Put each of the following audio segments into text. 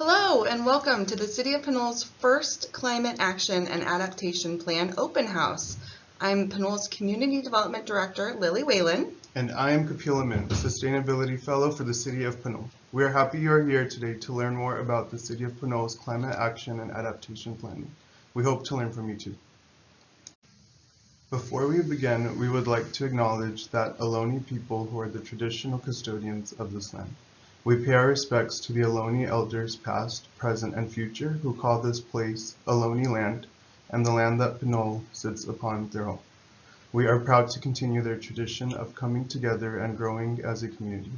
Hello and welcome to the City of Pinol's first Climate Action and Adaptation Plan open house. I'm Pinol's Community Development Director, Lilly Whalen. And I am Kapil, Amin, Sustainability Fellow for the City of Pinol. We are happy you are here today to learn more about the City of Pinol's Climate Action and Adaptation Plan. We hope to learn from you too. Before we begin, we would like to acknowledge that Ohlone people who are the traditional custodians of this land. We pay our respects to the Ohlone elders past, present, and future who call this place Ohlone land and the land that Pinol sits upon their home. We are proud to continue their tradition of coming together and growing as a community.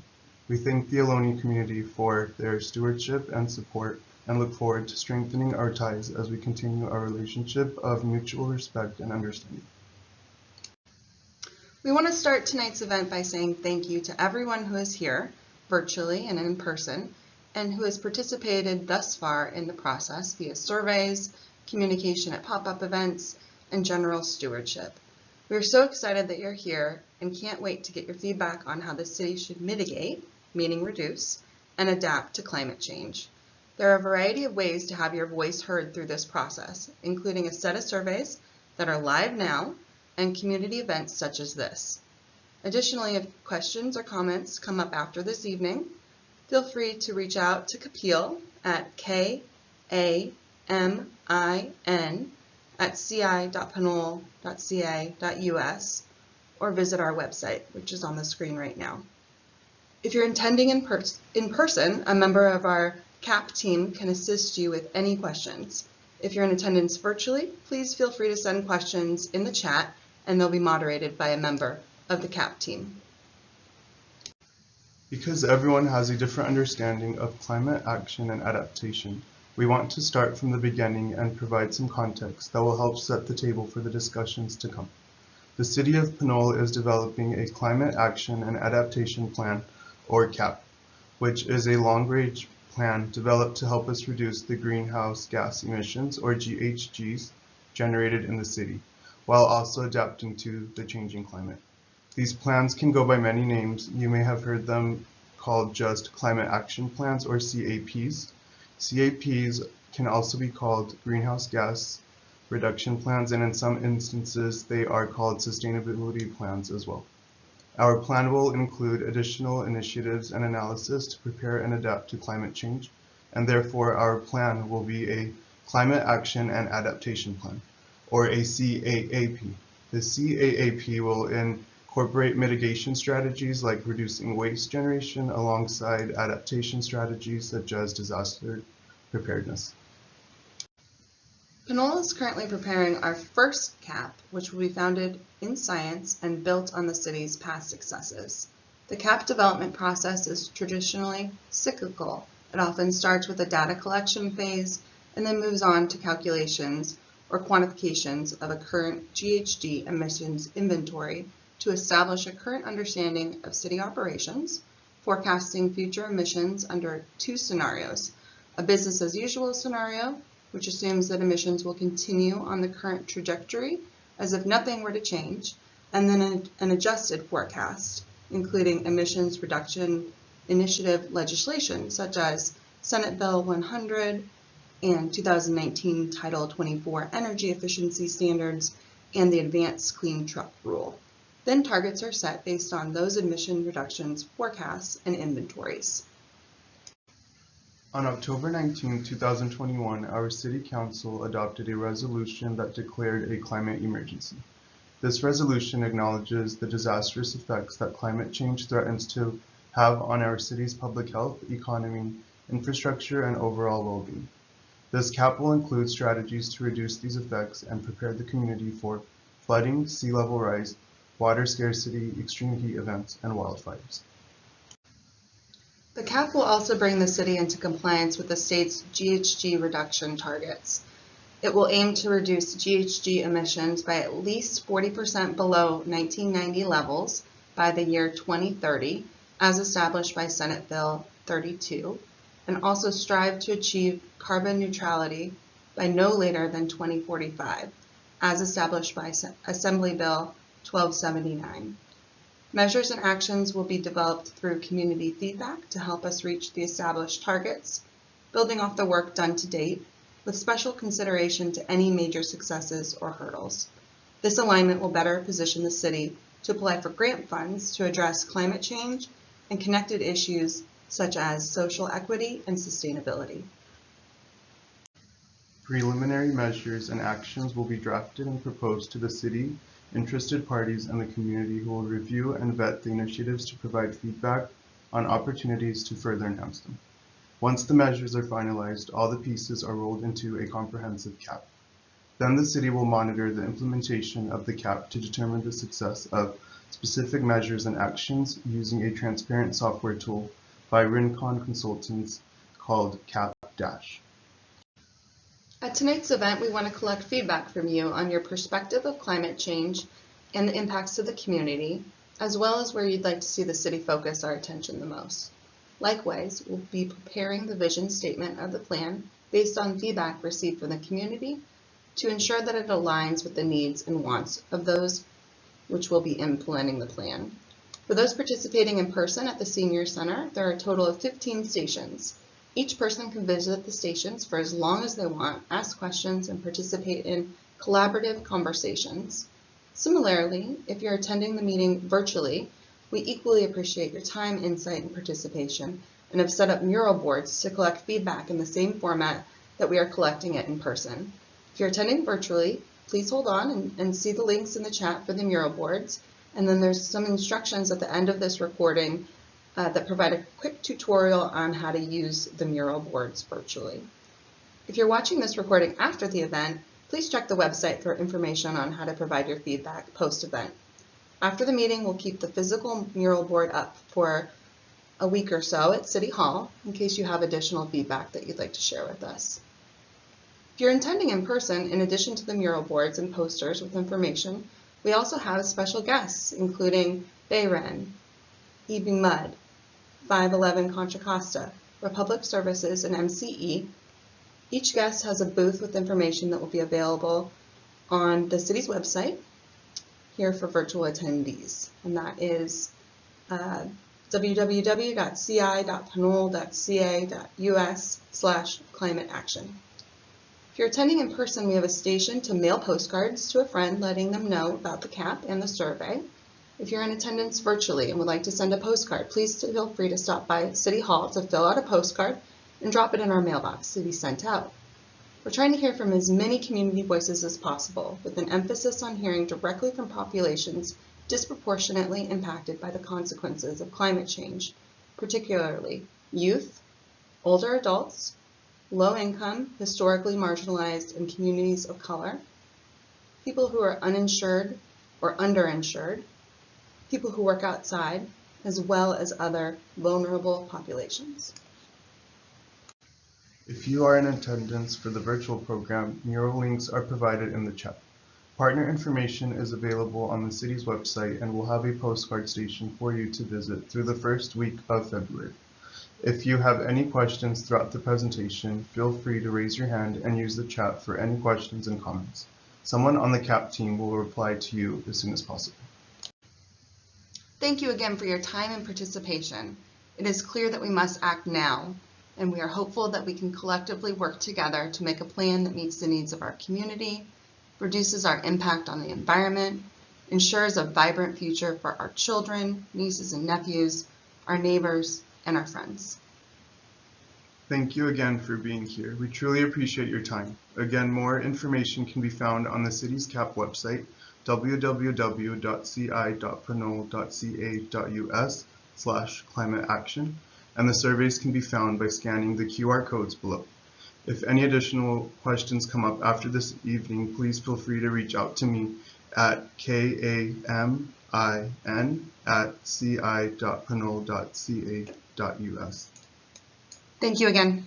We thank the Ohlone community for their stewardship and support and look forward to strengthening our ties as we continue our relationship of mutual respect and understanding. We want to start tonight's event by saying thank you to everyone who is here, virtually and in person, and who has participated thus far in the process via surveys, communication at pop-up events, and general stewardship. We are so excited that you're here and can't wait to get your feedback on how the city should mitigate, meaning reduce, and adapt to climate change. There are a variety of ways to have your voice heard through this process, including a set of surveys that are live now and community events such as this. Additionally, if questions or comments come up after this evening, feel free to reach out to Kapil at kamin@ci.pinol.ca.us or visit our website, which is on the screen right now. If you're attending in person, a member of our CAP team can assist you with any questions. If you're in attendance virtually, please feel free to send questions in the chat and they'll be moderated by a member of the CAP team. Because everyone has a different understanding of climate action and adaptation, we want to start from the beginning and provide some context that will help set the table for the discussions to come. The City of Pinol is developing a Climate Action and Adaptation Plan, or CAP, which is a long-range plan developed to help us reduce the greenhouse gas emissions, or GHGs, generated in the city, while also adapting to the changing climate. These plans can go by many names. You may have heard them called just Climate Action Plans or CAPs. CAPs can also be called Greenhouse Gas Reduction Plans, and in some instances they are called Sustainability Plans as well. Our plan will include additional initiatives and analysis to prepare and adapt to climate change, and therefore our plan will be a Climate Action and Adaptation Plan, or a CAAP. The CAAP will incorporate mitigation strategies like reducing waste generation alongside adaptation strategies such as disaster preparedness. Pinol is currently preparing our first CAP, which will be founded in science and built on the city's past successes. The CAP development process is traditionally cyclical. It often starts with a data collection phase and then moves on to calculations or quantifications of a current GHG emissions inventory to establish a current understanding of city operations, forecasting future emissions under two scenarios: a business as usual scenario, which assumes that emissions will continue on the current trajectory as if nothing were to change, and then an adjusted forecast, including emissions reduction initiative legislation such as Senate Bill 100 and 2019 Title 24 Energy Efficiency Standards and the Advanced Clean Truck Rule. Then targets are set based on those emission reductions forecasts and inventories. On October 19, 2021, our City Council adopted a resolution that declared a climate emergency. This resolution acknowledges the disastrous effects that climate change threatens to have on our city's public health, economy, infrastructure, and overall well-being. This CAP will include strategies to reduce these effects and prepare the community for flooding, sea level rise, water scarcity, extreme heat events, and wildfires. The CAP will also bring the city into compliance with the state's GHG reduction targets. It will aim to reduce GHG emissions by at least 40% below 1990 levels by the year 2030, as established by Senate Bill 32, and also strive to achieve carbon neutrality by no later than 2045, as established by Assembly Bill 1279. Measures and actions will be developed through community feedback to help us reach the established targets, building off the work done to date, with special consideration to any major successes or hurdles. This alignment will better position the city to apply for grant funds to address climate change and connected issues such as social equity and sustainability. Preliminary measures and actions will be drafted and proposed to the city, interested parties, and the community who will review and vet the initiatives to provide feedback on opportunities to further enhance them. Once the measures are finalized, all the pieces are rolled into a comprehensive cap. Then the city will monitor the implementation of the cap to determine the success of specific measures and actions using a transparent software tool by Rincon Consultants called Cap-Dash. At tonight's event, we want to collect feedback from you on your perspective of climate change and the impacts to the community, as well as where you'd like to see the city focus our attention the most. Likewise, we'll be preparing the vision statement of the plan based on feedback received from the community to ensure that it aligns with the needs and wants of those which will be implementing the plan. For those participating in person at the Senior Center, there are a total of 15 stations. Each person can visit the stations for as long as they want, ask questions, and participate in collaborative conversations. Similarly, if you're attending the meeting virtually, we equally appreciate your time, insight, and participation, and have set up mural boards to collect feedback in the same format that we are collecting it in person. If you're attending virtually, please hold on and see the links in the chat for the mural boards, and then there's some instructions at the end of this recording that provide a quick tutorial on how to use the mural boards virtually. If you're watching this recording after the event, please check the website for information on how to provide your feedback post-event. After the meeting, we'll keep the physical mural board up for a week or so at City Hall in case you have additional feedback that you'd like to share with us. If you're attending in person, in addition to the mural boards and posters with information, we also have special guests, including Bay Wren, EB Mudd, 511 Contra Costa, Republic Services, and MCE. Each guest has a booth with information that will be available on the city's website here for virtual attendees, and that is www.ci.panol.ca.us/climate-action. If you're attending in person, we have a station to mail postcards to a friend letting them know about the CAP and the survey. If you're in attendance virtually and would like to send a postcard, please feel free to stop by City Hall to fill out a postcard and drop it in our mailbox to be sent out. We're trying to hear from as many community voices as possible, with an emphasis on hearing directly from populations disproportionately impacted by the consequences of climate change, particularly youth, older adults, low-income, historically marginalized, and communities of color, people who are uninsured or underinsured, people who work outside, as well as other vulnerable populations. If you are in attendance for the virtual program, mural links are provided in the chat. Partner information is available on the city's website, and we'll have a postcard station for you to visit through the first week of February. If you have any questions throughout the presentation, feel free to raise your hand and use the chat for any questions and comments. Someone on the CAP team will reply to you as soon as possible. Thank you again for your time and participation. It is clear that we must act now, and we are hopeful that we can collectively work together to make a plan that meets the needs of our community, reduces our impact on the environment, ensures a vibrant future for our children, nieces and nephews, our neighbors, and our friends. Thank you again for being here. We truly appreciate your time. Again, more information can be found on the city's CAP website, www.ci.panol.ca.us/climate-action, and the surveys can be found by scanning the QR codes below. If any additional questions come up after this evening, please feel free to reach out to me at kamin@ci.panol.ca.us. Thank you again.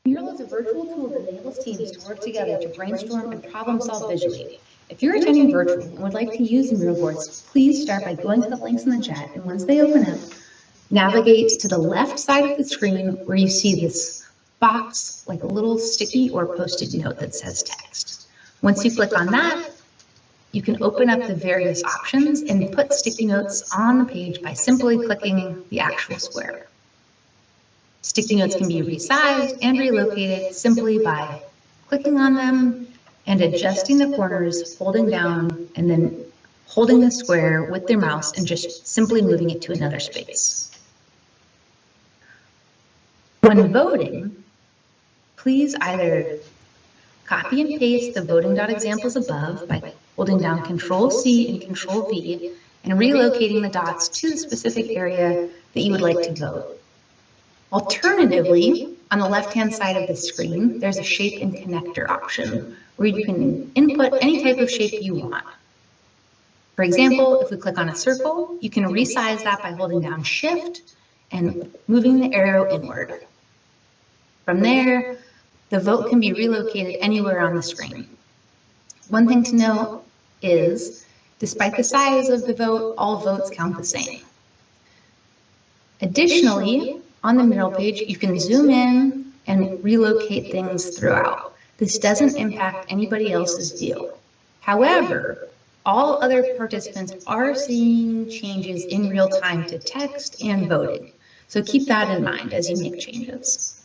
Mural is a virtual tool that enables teams to work together to brainstorm and problem solve visually. If you're attending virtual and would like to use the mural boards, please start by going to the links in the chat, and once they open up, navigate to the left side of the screen where you see this box, like a little sticky or post-it note that says text. Once you click on that, you can open up the various options and put sticky notes on the page by simply clicking the actual square. Sticky notes can be resized and relocated simply by clicking on them and adjusting the corners, holding down, and then holding the square with their mouse and just simply moving it to another space. When voting, please either copy and paste the voting.examples above by holding down Control-C and Control-V and relocating the dots to the specific area that you would like to vote. Alternatively, on the left-hand side of the screen, there's a shape and connector option where you can input any type of shape you want. For example, if we click on a circle, you can resize that by holding down Shift and moving the arrow inward. From there, the vote can be relocated anywhere on the screen. One thing to note is, despite the size of the vote, all votes count the same. Additionally, on the mural page, you can zoom in and relocate things throughout. This doesn't impact anybody else's view. However, all other participants are seeing changes in real time to text and voting. So keep that in mind as you make changes.